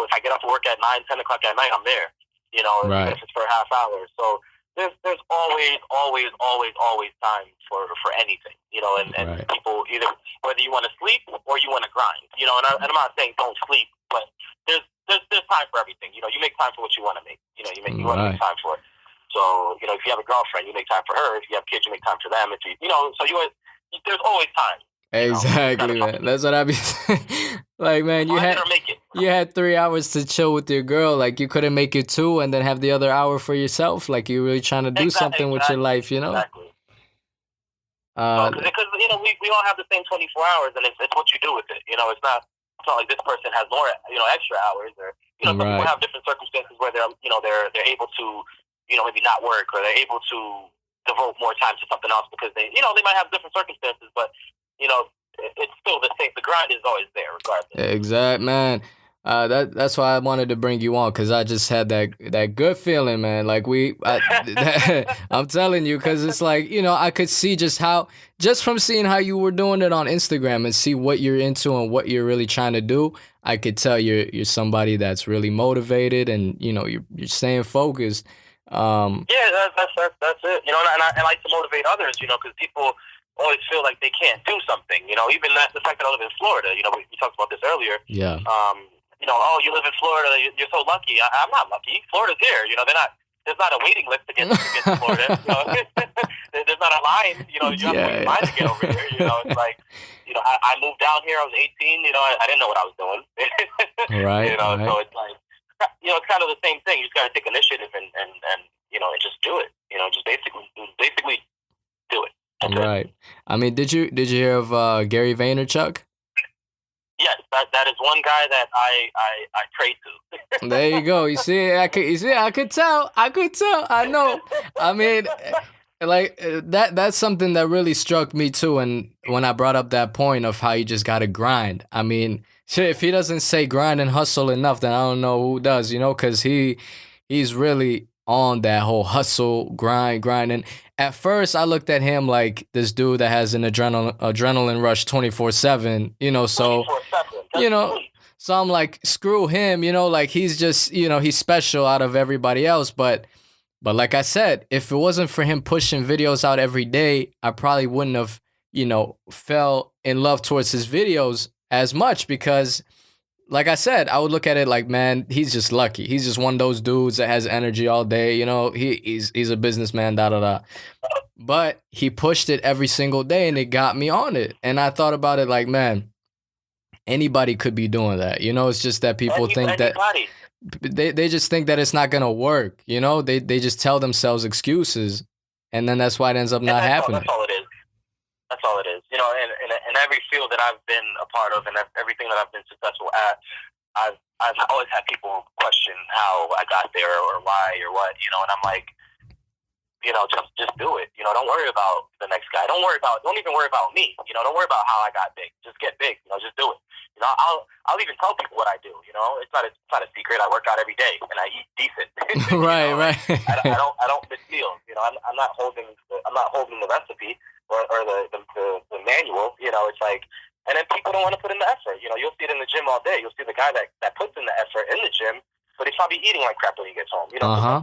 if I get off work at 9, 10 o'clock at night, I'm there. You know, even if it's for a half hour. So there's always time for anything. You know, and people either whether you want to sleep or you want to grind. You know, and I'm not saying don't sleep, but there's time for everything. You know, you make time for what you want to make. You know, you want to make time for it. So, you know, if you have a girlfriend, you make time for her. If you have kids, you make time for them. If you know, so there's always time. Exactly, man. That's what I be saying. Like, man, you had 3 hours to chill with your girl. Like, you couldn't make it 2 and then have the other hour for yourself. Like, you're really trying to do something with your life, you know? Exactly. Because you know, we all have the same 24 hours, and it's what you do with it. You know, it's not like this person has more, you know, extra hours, or you know, some people have different circumstances where they're able to, you know, maybe not work, or they're able to devote more time to something else because they might have different circumstances, but you know, it's still the same. The grind is always there, regardless. Exact, man. That's why I wanted to bring you on, because I just had that good feeling, man. Like I'm telling you, because it's like, you know, I could see just from seeing how you were doing it on Instagram and see what you're into and what you're really trying to do. I could tell you're somebody that's really motivated, and you know, you're staying focused. Yeah, that's it. You know, and I like to motivate others. You know, because people always feel like they can't do something. You know, even the fact that I live in Florida. You know, we talked about this earlier. Yeah. You know, oh, you live in Florida, you're so lucky. I'm not lucky. Florida's here. You know, there's not a waiting list to get to Florida. You know, there's not a line. You know, you have to wait in line to get over here. You know, it's like, you know, I moved down here. I was 18. You know, I didn't know what I was doing. Right. You know, so it's like, you know, it's kind of the same thing. You just got to take initiative and you know, and just do it. You know, just basically do it. Right. I mean, did you hear of Gary Vaynerchuk? Yes, that is one guy that I pray to. There you go. You see, I could tell. I know. I mean, like that's something that really struck me too. And when I brought up that point of how you just gotta grind, I mean, shit, if he doesn't say grind and hustle enough, then I don't know who does. You know, because he's really on that whole hustle, grind. And at first, I looked at him like this dude that has an adrenaline rush 24/7. You know, so 24/7. you know, so I'm like, screw him. You know, like he's just, you know, he's special out of everybody else. But like I said, if it wasn't for him pushing videos out every day, I probably wouldn't have, you know, fell in love towards his videos as much, because like I said, I would look at it like, man, he's just lucky. He's just one of those dudes that has energy all day. You know, he's a businessman, da da da. But he pushed it every single day, and it got me on it. And I thought about it like, man, anybody could be doing that. You know, it's just that people think that they just think that it's not gonna work. You know, they just tell themselves excuses, and then that's why it ends up not happening. That's all it is. That's all it is. You know, in every field that I've been a part of, and everything that I've been successful at, I've always had people question how I got there, or why, or what. You know, and I'm like, you know, just do it. You know, don't worry about the next guy. Don't even worry about me. You know, don't worry about how I got big. Just get big. You know, just do it. You know, I'll even tell people what I do. You know, it's not a secret. I work out every day and I eat decent. Right, know? right. I don't misdeal. You know, I'm not holding the recipe or the manual. You know, it's like, and then people don't want to put in the effort. You know, you'll see it in the gym all day. You'll see the guy that puts in the effort in the gym, but he's probably eating like crap when he gets home. You know,